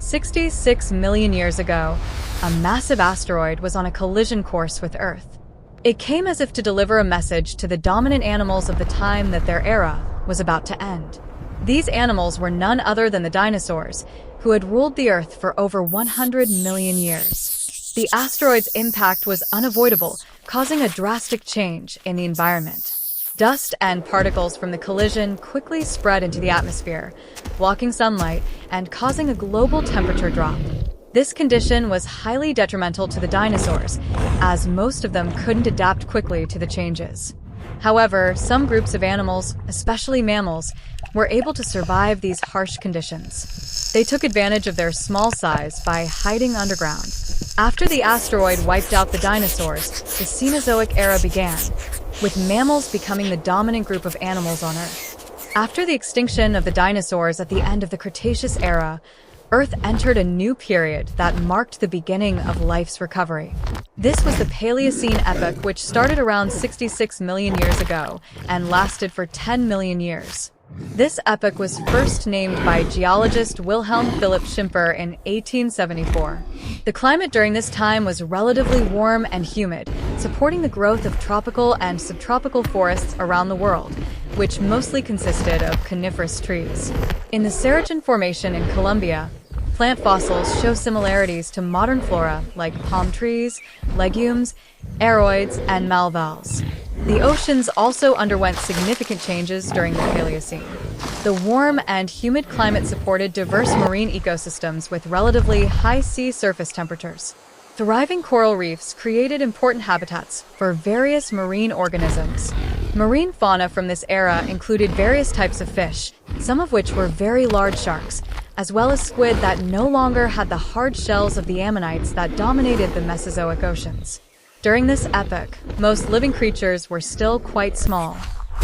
66 million years ago, a massive asteroid was on a collision course with Earth. It came as if to deliver a message to the dominant animals of the time that their era was about to end. These animals were none other than the dinosaurs, who had ruled the Earth for over 100 million years. The asteroid's impact was unavoidable, causing a drastic change in the environment. Dust and particles from the collision quickly spread into the atmosphere, blocking sunlight and causing a global temperature drop. This condition was highly detrimental to the dinosaurs, as most of them couldn't adapt quickly to the changes. However, some groups of animals, especially mammals, were able to survive these harsh conditions. They took advantage of their small size by hiding underground. After the asteroid wiped out the dinosaurs, the Cenozoic Era began, with mammals becoming the dominant group of animals on Earth. After the extinction of the dinosaurs at the end of the Cretaceous era, Earth entered a new period that marked the beginning of life's recovery. This was the Paleocene epoch, which started around 66 million years ago and lasted for 10 million years. This epoch was first named by geologist Wilhelm Philipp Schimper in 1874. The climate during this time was relatively warm and humid, supporting the growth of tropical and subtropical forests around the world, which mostly consisted of coniferous trees. In the Sarajan Formation in Colombia, plant fossils show similarities to modern flora like palm trees, legumes, asteroids, and melvillei. The oceans also underwent significant changes during the Paleocene. The warm and humid climate supported diverse marine ecosystems with relatively high sea surface temperatures. Thriving coral reefs created important habitats for various marine organisms. Marine fauna from this era included various types of fish, some of which were very large sharks, as well as squid that no longer had the hard shells of the ammonites that dominated the Mesozoic oceans. During this epoch, most living creatures were still quite small.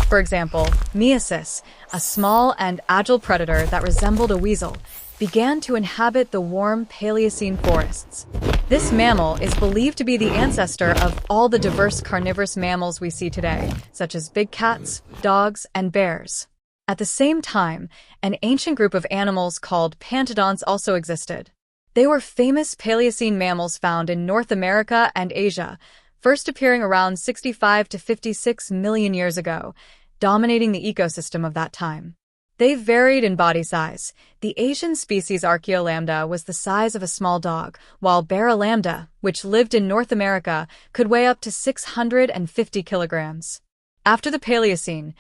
For example, Meiosis, a small and agile predator that resembled a weasel, began to inhabit the warm Paleocene forests. This mammal is believed to be the ancestor of all the diverse carnivorous mammals we see today, such as big cats, dogs, and bears. At the same time, an ancient group of animals called pantodonts also existed. They were famous Paleocene mammals found in North America and Asia, first appearing around 65 to 56 million years ago, dominating the ecosystem of that time. They varied in body size. The Asian species Archaeolambda was the size of a small dog, while Barolambda, which lived in North America, could weigh up to 650 kilograms. After the Paleocene,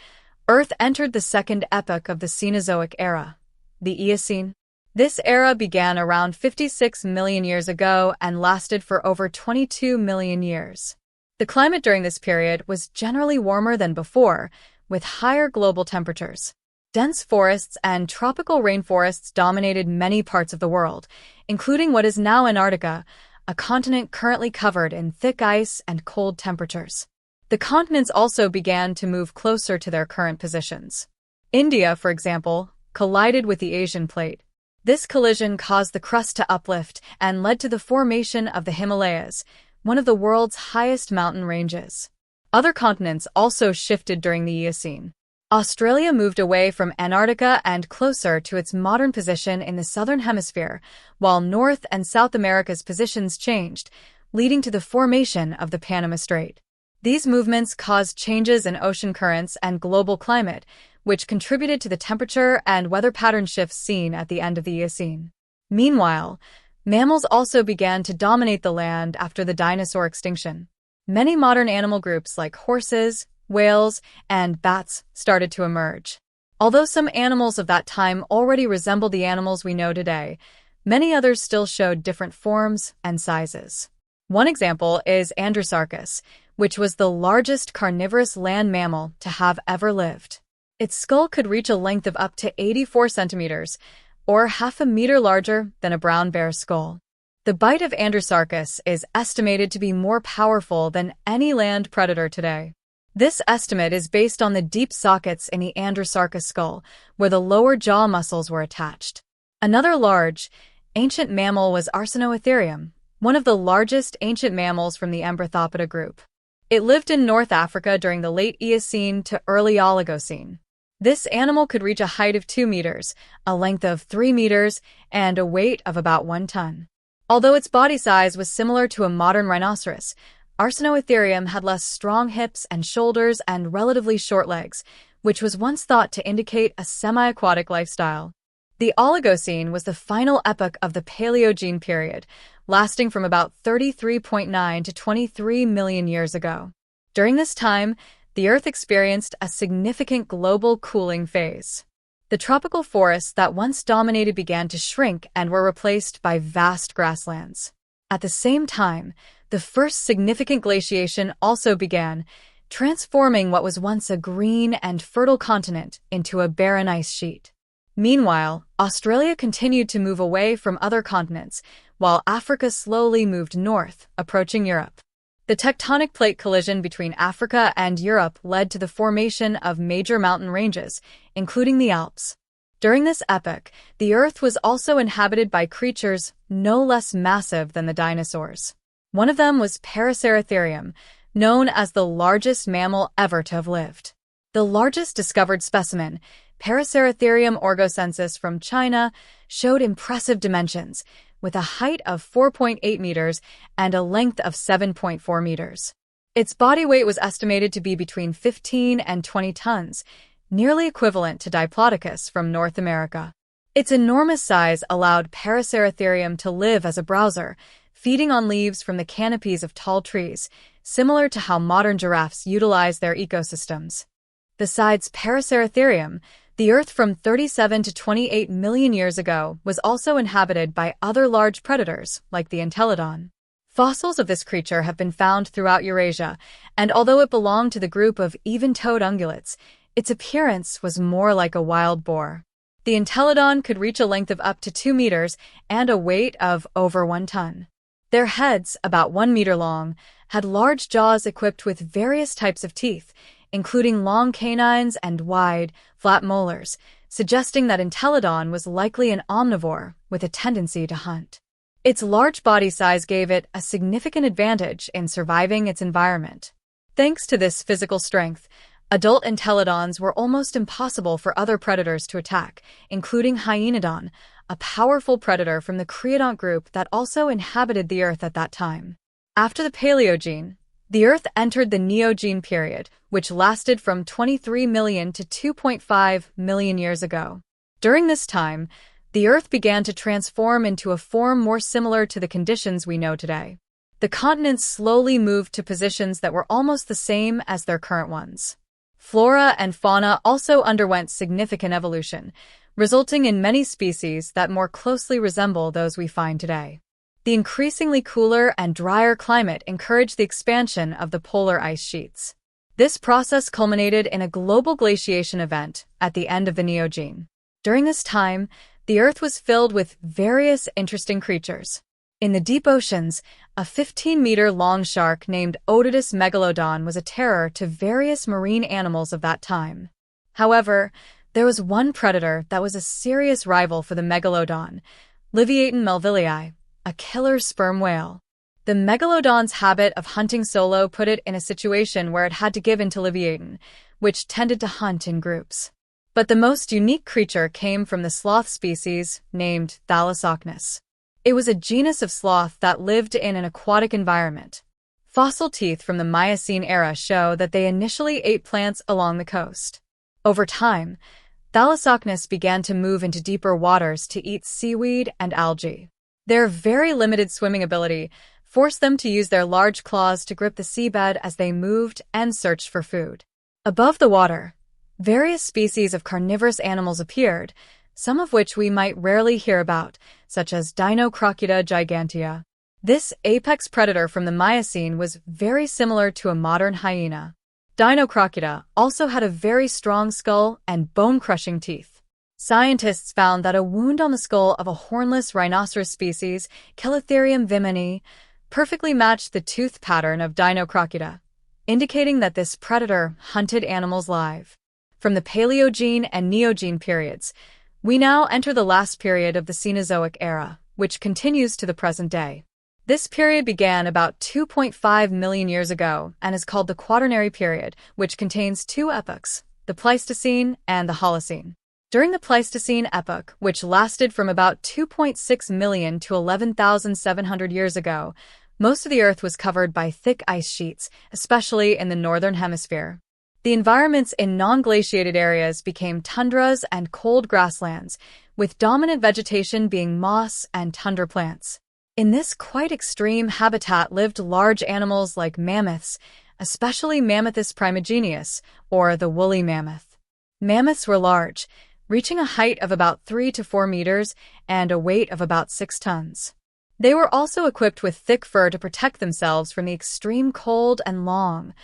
Earth entered the second epoch of the Cenozoic Era, the Eocene. This era began around 56 million years ago and lasted for over 22 million years. The climate during this period was generally warmer than before, with higher global temperatures. Dense forests and tropical rainforests dominated many parts of the world, including what is now Antarctica, a continent currently covered in thick ice and cold temperatures. The continents also began to move closer to their current positions. India, for example, collided with the Asian plate. This collision caused the crust to uplift and led to the formation of the Himalayas, one of the world's highest mountain ranges. Other continents also shifted during the Eocene. Australia moved away from Antarctica and closer to its modern position in the southern hemisphere, while North and South America's positions changed, leading to the formation of the Panama Strait. These movements caused changes in ocean currents and global climate, which contributed to the temperature and weather pattern shifts seen at the end of the Eocene. Meanwhile, mammals also began to dominate the land after the dinosaur extinction. Many modern animal groups like horses, whales, and bats started to emerge. Although some animals of that time already resembled the animals we know today, many others still showed different forms and sizes. One example is Andrewsarchus, which was the largest carnivorous land mammal to have ever lived. Its skull could reach a length of up to 84 centimeters, or half a meter larger than a brown bear's skull. The bite of Andrewsarchus is estimated to be more powerful than any land predator today. This estimate is based on the deep sockets in the Andrewsarchus skull, where the lower jaw muscles were attached. Another large, ancient mammal was Cenozoic, one of the largest ancient mammals from the Embrythopoda group. It lived in North Africa during the late Eocene to early Oligocene. This animal could reach a height of 2 meters, a length of 3 meters, and a weight of about 1 ton. Although its body size was similar to a modern rhinoceros, Cenozoic had less strong hips and shoulders and relatively short legs, which was once thought to indicate a semi-aquatic lifestyle. The Oligocene was the final epoch of the Paleogene period, lasting from about 33.9 to 23 million years ago. During this time, the Earth experienced a significant global cooling phase. The tropical forests that once dominated began to shrink and were replaced by vast grasslands. At the same time, the first significant glaciation also began, transforming what was once a green and fertile continent into a barren ice sheet. Meanwhile, Australia continued to move away from other continents, while Africa slowly moved north, approaching Europe. The tectonic plate collision between Africa and Europe led to the formation of major mountain ranges, including the Alps. During this epoch, the Earth was also inhabited by creatures no less massive than the dinosaurs. One of them was Paraceratherium, known as the largest mammal ever to have lived. The largest discovered specimen, Paraceratherium orgocensis from China, showed impressive dimensions, with a height of 4.8 meters and a length of 7.4 meters. Its body weight was estimated to be between 15 and 20 tons, nearly equivalent to Diplodocus from North America. Its enormous size allowed Paraceratherium to live as a browser, feeding on leaves from the canopies of tall trees, similar to how modern giraffes utilize their ecosystems. Besides Paraceratherium, the Earth from 37 to 28 million years ago was also inhabited by other large predators, like the Entelodon. Fossils of this creature have been found throughout Eurasia, and although it belonged to the group of even-toed ungulates, its appearance was more like a wild boar. The Entelodon could reach a length of up to 2 meters and a weight of over 1 ton. Their heads, about 1 meter long, had large jaws equipped with various types of teeth, including long canines and wide, flat molars, suggesting that Entelodon was likely an omnivore with a tendency to hunt. Its large body size gave it a significant advantage in surviving its environment. Thanks to this physical strength, adult Entelodons were almost impossible for other predators to attack, including Hyaenodon, a powerful predator from the creodont group that also inhabited the Earth at that time. After the Paleogene, the Earth entered the Neogene period, which lasted from 23 million to 2.5 million years ago. During this time, the Earth began to transform into a form more similar to the conditions we know today. The continents slowly moved to positions that were almost the same as their current ones. Flora and fauna also underwent significant evolution, resulting in many species that more closely resemble those we find today. The increasingly cooler and drier climate encouraged the expansion of the polar ice sheets. This process culminated in a global glaciation event at the end of the Neogene. During this time, the Earth was filled with various interesting creatures. In the deep oceans, a 15-meter-long shark named Otodus megalodon was a terror to various marine animals of that time. However, there was one predator that was a serious rival for the megalodon, Livyatan melvillei, a killer sperm whale. The megalodon's habit of hunting solo put it in a situation where it had to give in to Livyatan, which tended to hunt in groups. But the most unique creature came from the sloth species named Thalassochnus. It was a genus of sloth that lived in an aquatic environment. Fossil teeth from the Miocene era show that they initially ate plants along the coast. Over time, Thalassochnus began to move into deeper waters to eat seaweed and algae. Their very limited swimming ability forced them to use their large claws to grip the seabed as they moved and searched for food. Above the water, various species of carnivorous animals appeared, some of which we might rarely hear about, such as Dinocrocuta gigantea. This apex predator from the Miocene was very similar to a modern hyena. Dinocrocuta also had a very strong skull and bone-crushing teeth. Scientists found that a wound on the skull of a hornless rhinoceros species, Chelatherium vimini, perfectly matched the tooth pattern of Dinocrocuta, indicating that this predator hunted animals live. From the Paleogene and Neogene periods, we now enter the last period of the Cenozoic Era, which continues to the present day. This period began about 2.5 million years ago and is called the Quaternary period, which contains two epochs, the Pleistocene, and the Holocene. During the Pleistocene epoch, which lasted from about 2.6 million to 11,700 years ago, most of the Earth was covered by thick ice sheets, especially in the northern hemisphere. The environments in non-glaciated areas became tundras and cold grasslands, with dominant vegetation being moss and tundra plants. In this quite extreme habitat lived large animals like mammoths, especially Mammuthus primigenius, or the woolly mammoth. Mammoths were large, reaching a height of about 3 to 4 meters and a weight of about 6 tons. They were also equipped with thick fur to protect themselves from the extreme cold and long,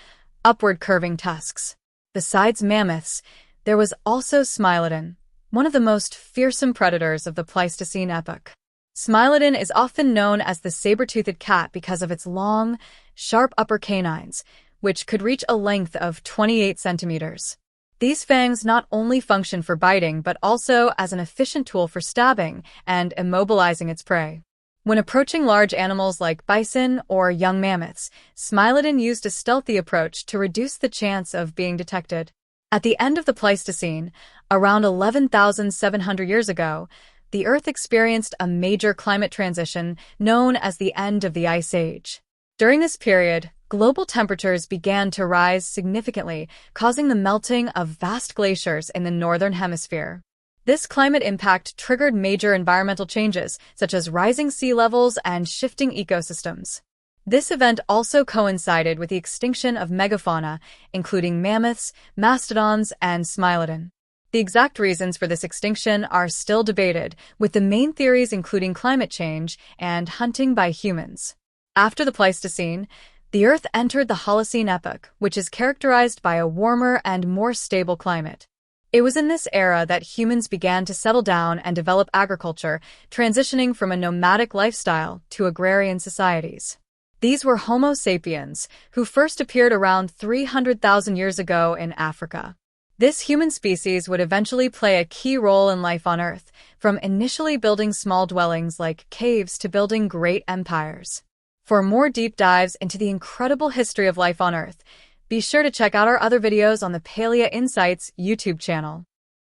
upward curving tusks. Besides mammoths, there was also Smilodon, one of the most fearsome predators of the Pleistocene epoch. Smilodon is often known as the saber-toothed cat because of its long, sharp upper canines, which could reach a length of 28 centimeters. These fangs not only function for biting but also as an efficient tool for stabbing and immobilizing its prey. When approaching large animals like bison or young mammoths, Smilodon used a stealthy approach to reduce the chance of being detected. At the end of the Pleistocene, around 11,700 years ago, the Earth experienced a major climate transition known as the end of the Ice Age. During this period, global temperatures began to rise significantly, causing the melting of vast glaciers in the northern hemisphere. This climate impact triggered major environmental changes, such as rising sea levels and shifting ecosystems. This event also coincided with the extinction of megafauna, including mammoths, mastodons, and Smilodon. The exact reasons for this extinction are still debated, with the main theories including climate change and hunting by humans. After the Pleistocene, the Earth entered the Holocene epoch, which is characterized by a warmer and more stable climate. It was in this era that humans began to settle down and develop agriculture, transitioning from a nomadic lifestyle to agrarian societies. These were Homo sapiens, who first appeared around 300,000 years ago in Africa. This human species would eventually play a key role in life on Earth, from initially building small dwellings like caves to building great empires. For more deep dives into the incredible history of life on Earth, be sure to check out our other videos on the Paleo Insights YouTube channel.